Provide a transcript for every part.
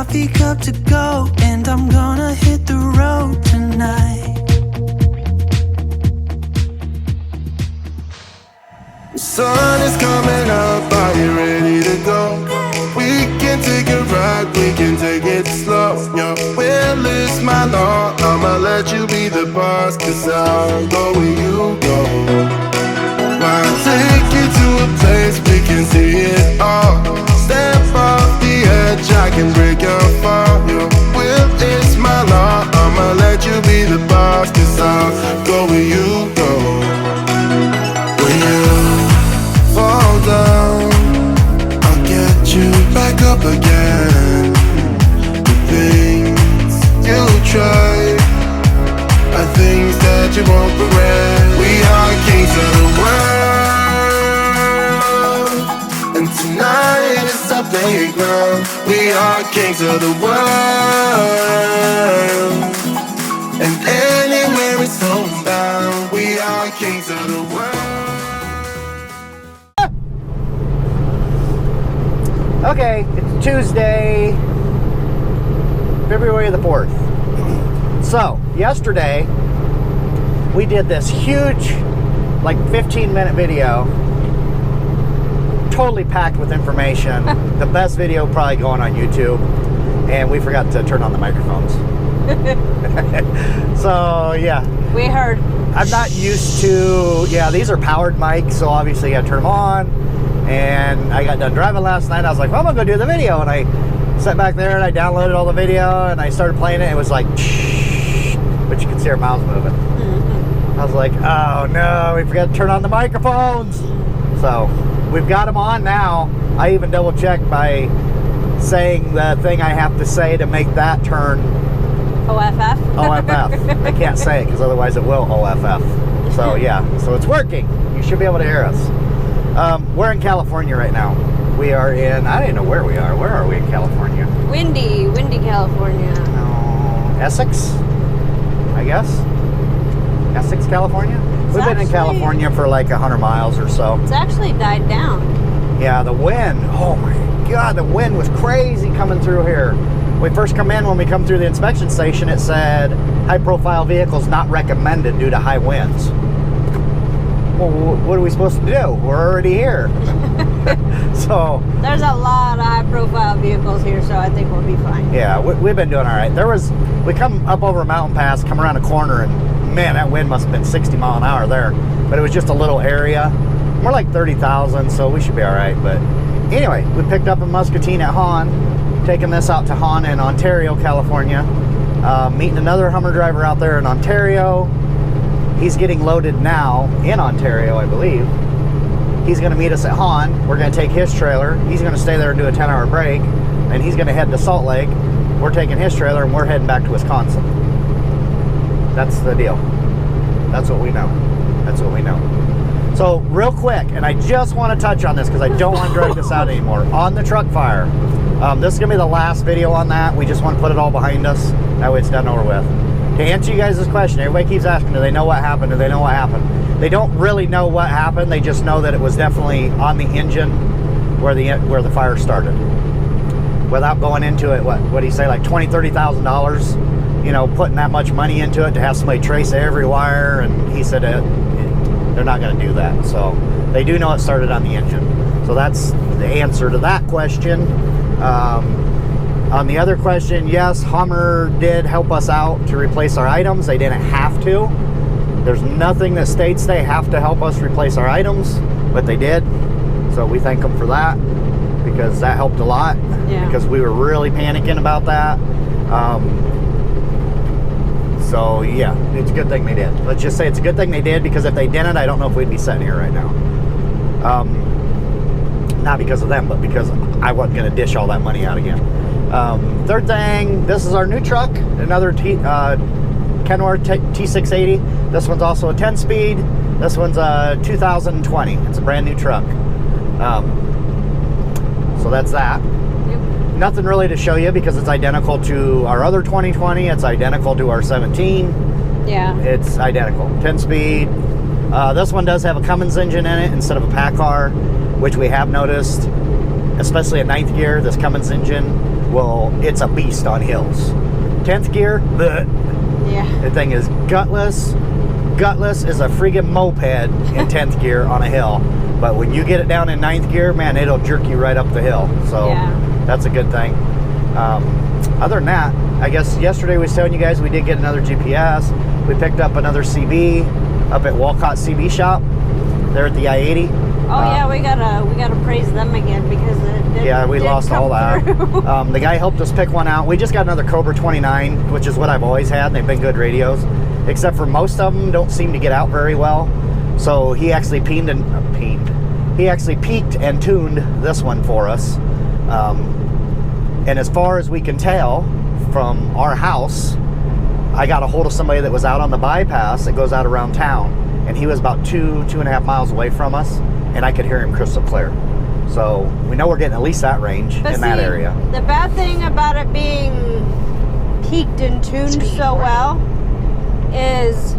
coffee cup to go, and I'm gonna hit the road tonight. The sun is coming up, are you ready to go? We can take a ride, we can take it slow. Your will is my law, I'ma let you be the boss, 'cause I'll go where you go. I'll take you to a place we can see it all. Step off the edge, I can break your fall. Your will is my law, I'ma let you be the boss, 'cause I'll go where you go. When you fall down, I'll get you back up again. The things you try are things that you won't regret. We are kings of the world, and tonight is our playground. We are kings of the world, and anywhere it's homebound. We are kings of the world. Okay, it's Tuesday, February the 4th. So, yesterday, we did this huge, like 15-minute video, totally packed with information. The best video probably going on YouTube, and we forgot to turn on the microphones. So, yeah. We heard. I'm not used to, these are powered mics, so obviously you gotta turn them on. And I got done driving last night. I was like, well, I'm gonna go do the video. And I sat back there and I downloaded all the video and I started playing it. It was like, but you could see our mouths moving. I was like, oh no, we forgot to turn on the microphones. So we've got them on now. I even double checked by saying the thing I have to say to make that turn OFF? OFF. I can't say it because otherwise it will OFF. So yeah, so it's working. You should be able to hear us. We're in California right now. We are in, I don't even know where we are. Where are we in California? Windy California. Essex, I guess. Essex, California? We've been in California for like 100 miles or so. It's actually died down. Yeah, the wind, oh my God, the wind was crazy coming through here. We first come in, when we come through the inspection station, it said, high profile vehicles not recommended due to high winds. Well, what are we supposed to do? We're already here. So there's a lot of high-profile vehicles here, so I think we'll be fine. Yeah, we've been doing all right. We come up over a mountain pass, come around a corner, and man, that wind must have been 60 mile an hour there. But it was just a little area. We're like 30,000, so we should be all right. But anyway, we picked up a Muscatine at Hahn, taking this out to Hahn in Ontario, California. Meeting another Hummer driver out there in Ontario. He's getting loaded now in Ontario, I believe. He's going to meet us at Hahn. We're going to take his trailer. He's going to stay there and do a 10-hour break. And he's going to head to Salt Lake. We're taking his trailer and we're heading back to Wisconsin. That's the deal. That's what we know. That's what we know. So real quick, and I just want to touch on this because I don't want to drag this out anymore. On the truck fire, this is going to be the last video on that. We just want to put it all behind us. That way it's done over with. To answer you guys' this question, everybody keeps asking, do they know what happened? Do they know what happened? They don't really know what happened. They just know that it was definitely on the engine where the fire started. Without going into it, what do you say, like $20,000, $30,000? You know, putting that much money into it to have somebody trace every wire, and he said they're not going to do that. So they do know it started on the engine. So that's the answer to that question. On the other question, yes, Hummer did help us out to replace our items. They didn't have to. There's nothing that states they have to help us replace our items, but they did. So we thank them for that, because that helped a lot. Yeah. Because we were really panicking about that. So yeah, it's a good thing they did. Let's just say it's a good thing they did, because if they didn't, I don't know if we'd be sitting here right now. Not because of them, but because I wasn't going to dish all that money out again. Third thing, this is our new truck, another Kenworth T680. This one's also a 10-speed. This one's a 2020. It's a brand new truck. So that's that. Yep. Nothing really to show you because it's identical to our other 2020. It's identical to our 17. Yeah. It's identical. 10-speed. This one does have a Cummins engine in it instead of a PACCAR, which we have noticed, especially in 9th gear, this Cummins engine well, it's a beast on hills. 10th gear, Yeah. the thing is gutless. Gutless is a friggin' moped in 10th gear on a hill. But when you get it down in 9th gear, man, it'll jerk you right up the hill. So that's a good thing. Other than that, I guess yesterday we was telling you guys we did get another GPS. We picked up another CB up at Walcott CB shop there at the I-80. Oh yeah, we gotta praise them again because it did, we did lost come all that. through. The guy helped us pick one out. We just got another Cobra 29, which is what I've always had, and they've been good radios, except for most of them don't seem to get out very well. So he actually peaked and tuned this one for us. And as far as we can tell from our house, I got a hold of somebody that was out on the bypass that goes out around town, and he was about 2.5 miles away from us, and I could hear him crystal clear. So we know we're getting at least that range in that area. The bad thing about it being peaked and tuned so well is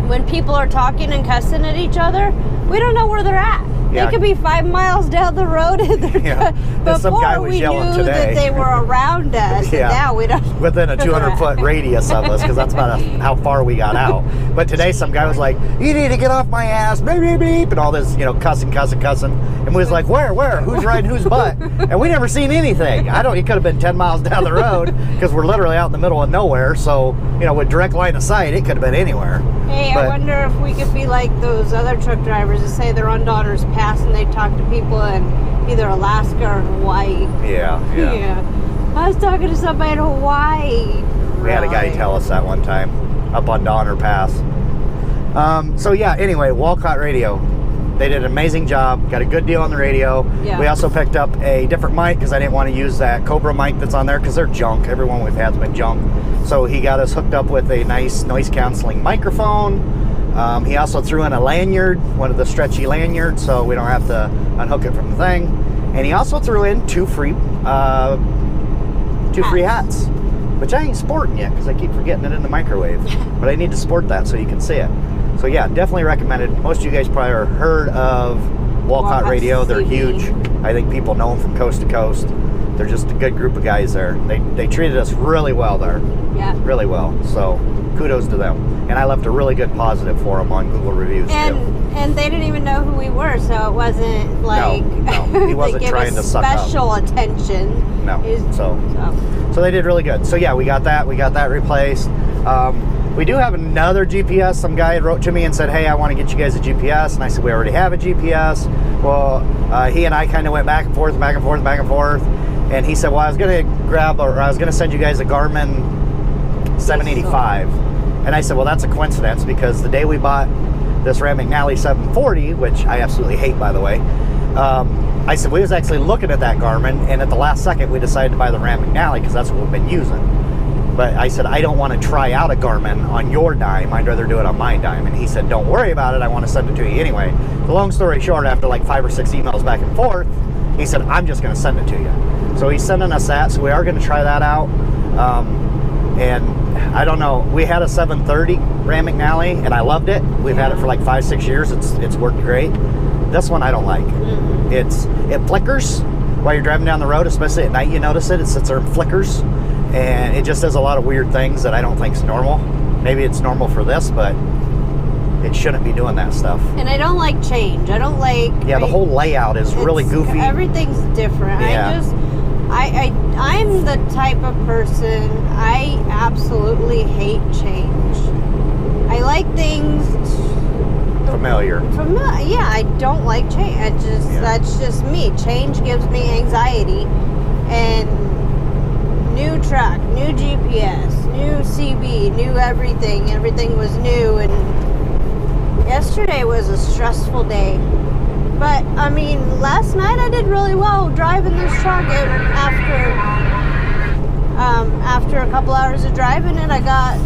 when people are talking and cussing at each other, we don't know where they're at. Yeah. They could be 5 miles down the road. And Some guy before was we yelling knew today that they were around us, and now we don't. Within a 200-foot radius of us, because that's about how far we got out. But today, some guy was like, "You need to get off my ass, beep, beep, beep," and all this, cussing. And we was like, "Where? Who's riding whose butt?" And we never seen anything. It could have been 10 miles down the road, because we're literally out in the middle of nowhere. So, with direct line of sight, it could have been anywhere. Hey, I wonder if we could be like those other truck drivers that say they're on Donner's Pass and they talk to people in either Alaska or Hawaii. Yeah. I was talking to somebody in Hawaii. We had a guy tell us that one time up on Donner Pass. Anyway, Walcott Radio. They did an amazing job. Got a good deal on the radio. Yeah. We also picked up a different mic because I didn't want to use that Cobra mic that's on there because they're junk. Every one we've had has been junk. So he got us hooked up with a nice noise canceling microphone. He also threw in a lanyard, one of the stretchy lanyards, so we don't have to unhook it from the thing. And he also threw in two free hats, which I ain't sporting yet because I keep forgetting it in the microwave. But I need to sport that so you can see it. So yeah, definitely recommended. Most of you guys probably have heard of Walcott Radio. They're huge. I think people know them from coast to coast. They're just a good group of guys there. They treated us really well there. Yeah. Really well. So kudos to them. And I left a really good positive for them on Google reviews too. And they didn't even know who we were, so it wasn't like no, he wasn't they trying gave us to suck up. special attention. No. So they did really good. So yeah, we got that replaced. We do have another GPS. Some guy wrote to me and said, "Hey, I want to get you guys a GPS." And I said, "We already have a GPS." Well, he and I kind of went back and forth. And he said, "Well, I was going to send you guys a Garmin 785." And I said, "Well, that's a coincidence because the day we bought this Ram McNally 740, which I absolutely hate, by the way, I said we was actually looking at that Garmin, and at the last second we decided to buy the Ram McNally because that's what we've been using. But I said, I don't want to try out a Garmin on your dime. I'd rather do it on my dime." And he said, "Don't worry about it. I want to send it to you anyway." The long story short, after like 5 or 6 emails back and forth, he said, "I'm just going to send it to you." So he's sending us that. So we are going to try that out. And I don't know. We had a 730 Ram McNally, and I loved it. We've had it for like 5-6 years. It's worked great. This one I don't like. It flickers while you're driving down the road, especially at night. You notice it. It sits there and flickers. And it just does a lot of weird things that I don't think is normal. Maybe it's normal for this, but it shouldn't be doing that stuff. And I don't like change. I don't like... Yeah, the whole layout is really goofy. Everything's different. Yeah. I'm the type of person, I absolutely hate change. I like things... Familiar. Yeah, I don't like change. That's just me. Change gives me anxiety. And... new truck, new GPS, new CB, new everything. Everything was new, and yesterday was a stressful day. But, I mean, last night I did really well driving this truck. After a couple hours of driving it, I got,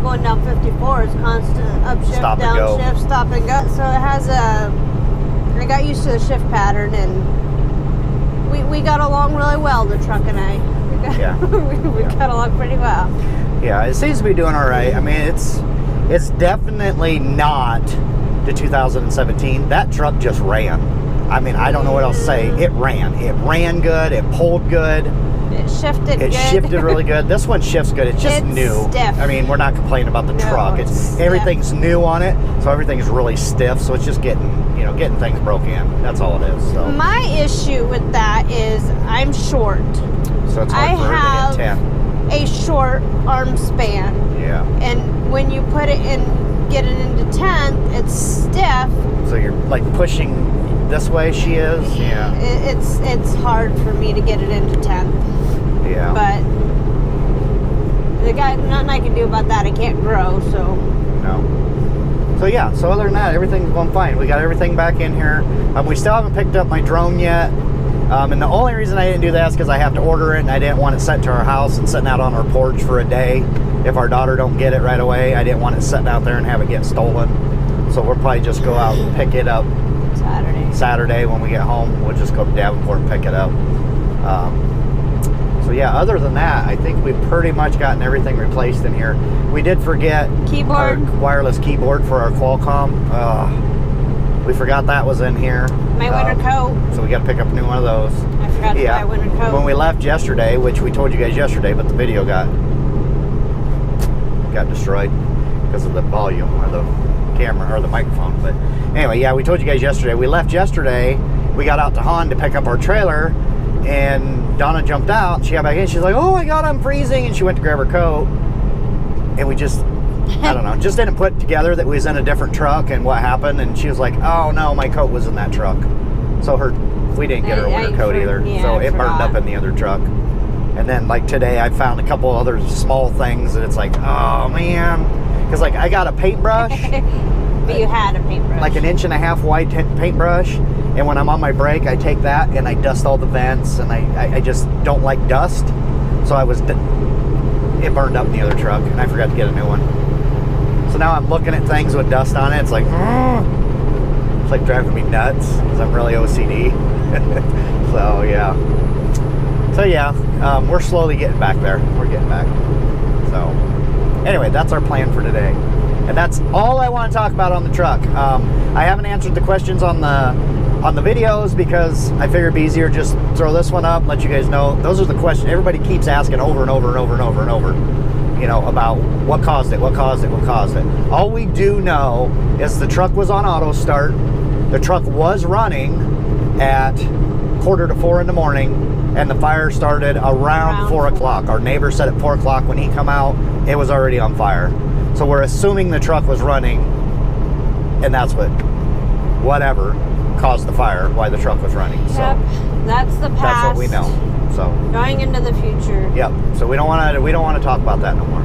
going down 54 is constant upshift, downshift, stop and go. So it has I got used to the shift pattern, and we got along really well, the truck and I. We got along pretty well. Yeah, it seems to be doing all right. I mean, it's definitely not the 2017. That truck just ran. I mean, I don't know what else to say. It ran good. It pulled good. It shifted good. It shifted really good. This one shifts good. It's just It's new. stiff. I mean, we're not complaining about the No, truck. it's stiff. Everything's new on it, so everything's really stiff. So it's just getting things broke in. That's all it is. So My issue with that is I'm short. so it's I hard for her have to hit 10. a short arm span. Yeah. And when you put it in, get it into 10th, it's stiff. So you're like pushing this way. She is. Yeah. It's hard for me to get it into 10th. Yeah. But nothing I can do about that. I can't grow, so. No. So yeah, so other than that, everything's going fine. We got everything back in here. We still haven't picked up my drone yet. And the only reason I didn't do that is because I have to order it, and I didn't want it sent to our house and sitting out on our porch for a day. If our daughter don't get it right away, I didn't want it sitting out there and have it get stolen. So we'll probably just go out and pick it up Saturday when we get home. We'll just go to Davenport and pick it up. So yeah, other than that, I think we've pretty much gotten everything replaced in here. We did forget Keyboard. our wireless keyboard for our Qualcomm. We forgot that was in here. My winter coat. So we got to pick up a new one of those. I forgot to buy a winter coat. When we left yesterday, which we told you guys yesterday, but the video got destroyed because of the volume or the camera or the microphone. But anyway, yeah, we told you guys yesterday. We left yesterday. We got out to Han to pick up our trailer, and Donna jumped out. And she got back in. She's like, "Oh my God, I'm freezing!" And she went to grab her coat, and we just, I don't know, just didn't put together that we was in a different truck and what happened. And she was like, "Oh no, my coat was in that truck." So we didn't get her winter coat either. So it burned up in the other truck. And then like today, I found a couple other small things that it's like, oh man, because like I got a paintbrush. But you had a paintbrush. Like an 1.5 inch wide paintbrush, and when I'm on my break, I take that and I dust all the vents, and I just don't like dust. So it burned up in the other truck, and I forgot to get a new one. So now I'm looking at things with dust on it. It's like, it's like driving me nuts because I'm really OCD. So yeah, we're slowly getting back there. We're getting back. So anyway, that's our plan for today. And that's all I want to talk about on the truck. I haven't answered the questions on the videos because I figured it'd be easier just throw this one up and let you guys know. Those are the questions everybody keeps asking over and over and over and over and over. You know, about what caused it, what caused it, what caused it. All we do know is the truck was on auto start. The truck was running at 3:45 in the morning, and the fire started around 4 o'clock. Our neighbor said at 4 o'clock when he come out, it was already on fire. So we're assuming the truck was running, and that's whatever caused the fire, why the truck was running. So yep, that's the past. that's what we know. So going into the future. Yep. So we don't want to talk about that no more.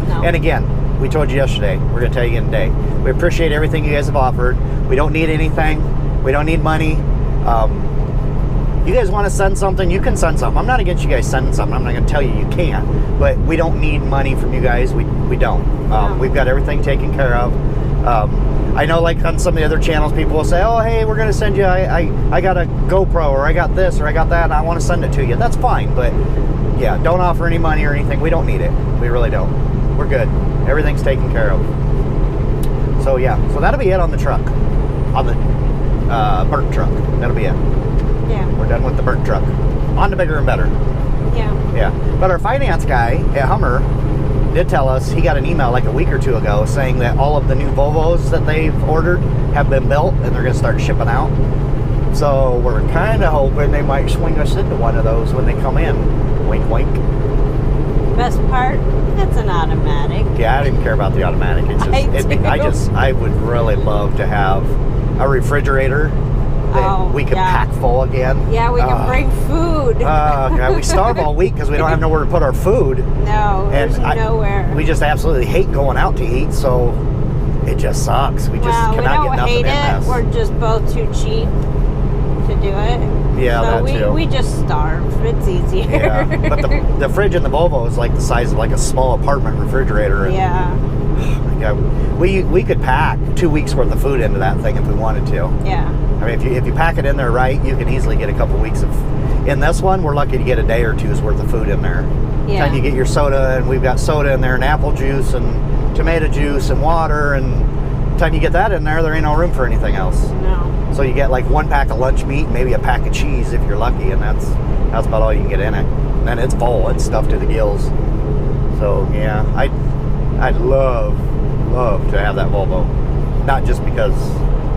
No. And again, we told you yesterday. We're going to tell you again today. We appreciate everything you guys have offered. We don't need anything. We don't need money. You guys want to send something, you can send something. I'm not against you guys sending something. I'm not going to tell you can't. But we don't need money from you guys. We don't. No. We've got everything taken care of. I know like on some of the other channels, people will say, oh, hey, we're going to send you, I got a GoPro, or I got this, or I got that, and I want to send it to you. That's fine. But yeah, don't offer any money or anything. We don't need it. We really don't. We're good. Everything's taken care of. So yeah, so that'll be it on the truck. On the burnt truck. That'll be it. Yeah. We're done with the burnt truck. On to bigger and better. Yeah. Yeah. But our finance guy at Hummer did tell us he got an email like a week or two ago saying that all of the new Volvos that they've ordered have been built and they're going to start shipping out. So we're kind of hoping they might swing us into one of those when they come in. Wink, wink. Best part, it's an automatic. Yeah, I didn't care about the automatic. It's just, I would really love to have a refrigerator that we can pack full again. Yeah, we can bring food. God, we starve all week because we don't have nowhere to put our food. No, there's nowhere. We just absolutely hate going out to eat, so it just sucks. We just cannot get nothing in this. We're just both too cheap to do it. Yeah, so that too. We just starve. It's easier. Yeah, but the fridge in the Volvo is like the size of like a small apartment refrigerator. And, yeah. Yeah, we could pack 2 weeks worth of food into that thing if we wanted to. Yeah. I mean, if you pack it in there right, you can easily get a couple weeks of. In this one, we're lucky to get a day or two's worth of food in there. Yeah. Time you get your soda, and we've got soda in there, and apple juice, and tomato juice, and water, and time you get that in there, there ain't no room for anything else. No. So you get like one pack of lunch meat, maybe a pack of cheese if you're lucky, and that's about all you can get in it. and it's full. It's stuffed to the gills. So yeah, I'd love to have that Volvo, not just because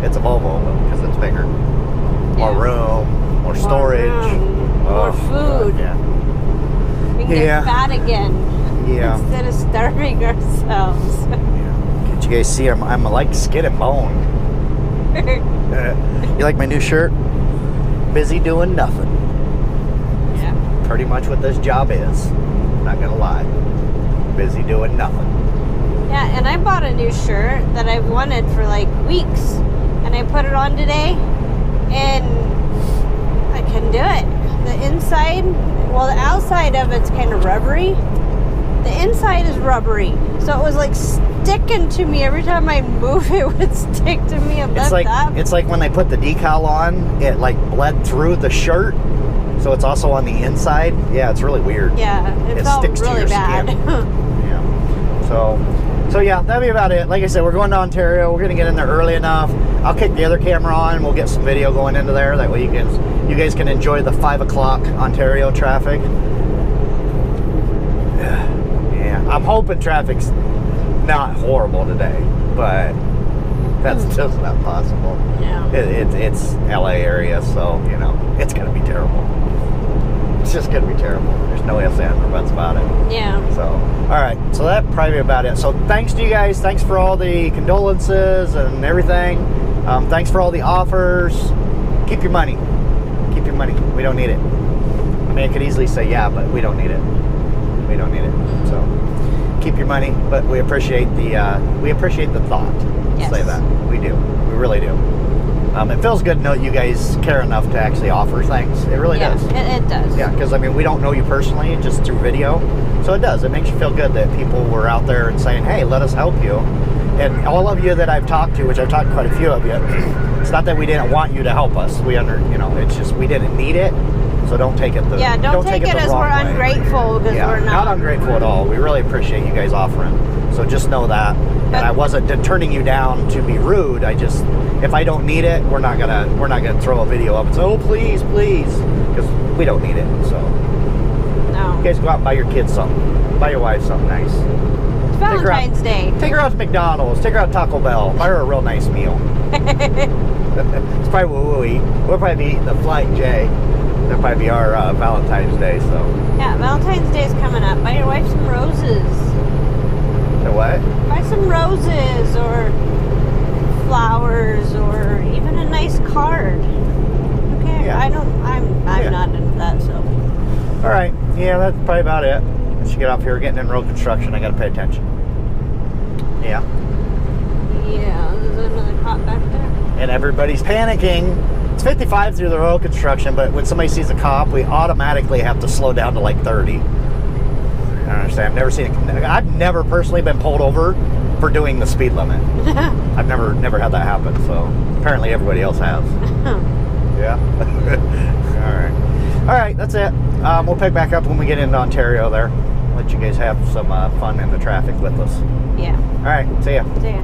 it's a Volvo, but because it's bigger, more room, more storage, more food. Yeah. We can get fat again. Yeah. Instead of starving ourselves. Can't you guys see? I'm like skin and bone. You like my new shirt? Busy doing nothing. Yeah. Pretty much what this job is. Not gonna lie. Busy doing nothing. Yeah, and I bought a new shirt that I've wanted for like weeks, and I put it on today, and I couldn't do it. The inside, well, the outside of it's kind of rubbery. The inside is rubbery, so it was like sticking to me every time I move. It would stick to me and lift up. It's like when they put the decal on, it like bled through the shirt, so it's also on the inside. Yeah, it's really weird. Yeah, it felt sticks really to your bad. skin. Yeah. So yeah, that'll be about it. Like I said, we're going to Ontario. We're gonna get in there early enough. I'll kick the other camera on, and we'll get some video going into there. That way you guys can enjoy the 5 o'clock Ontario traffic. Yeah, I'm hoping traffic's not horrible today, but that's just not possible. Yeah. It's LA area, so you know it's gonna be terrible. It's just gonna be terrible. There's no ifs, ands, or buts about it. Yeah. So, all right. So that's probably about it. So thanks to you guys. Thanks for all the condolences and everything. Thanks for all the offers. Keep your money. Keep your money. We don't need it. I mean, I could easily say yeah, but we don't need it. We don't need it. So keep your money. But we appreciate the thought. Yes. Say that. We do. We really do. It feels good to know you guys care enough to actually offer things. It really does. It does. Yeah, because I mean, we don't know you personally, just through video. So it does. It makes you feel good that people were out there and saying, hey, let us help you. And all of you that I've talked to, which I've talked to quite a few of you, it's not that we didn't want you to help us. It's just we didn't need it. So don't take it the don't take it the as wrong we're way. ungrateful, because we're not ungrateful at all. We really appreciate you guys offering. So just know that. And I wasn't turning you down to be rude. If I don't need it, we're not gonna throw a video up and say, oh please, because we don't need it. So No. you guys go out and buy your kids something. Buy your wife something nice. It's Valentine's Day. Take her out to McDonald's. Take her out to Taco Bell. Buy her a real nice meal. It's probably what we'll eat. We'll probably be eating the Flying J. That'll probably be our Valentine's Day. So. Yeah, Valentine's Day is coming up. Buy your wife some roses. The what? Buy some roses or flowers or even a nice card. Okay, Yeah. I'm not into that, so. All right. Yeah, that's probably about it. Once you get off here, getting in road construction, I got to pay attention. Yeah. Yeah, there's another cop back there. And everybody's panicking. It's 55 through the road construction, but when somebody sees a cop, we automatically have to slow down to like 30. I don't understand. I've never personally been pulled over for doing the speed limit. I've never had that happen. So apparently everybody else has. Yeah. All right. That's it. We'll pick back up when we get into Ontario. There. Let you guys have some fun in the traffic with us. Yeah. All right. See ya. See ya.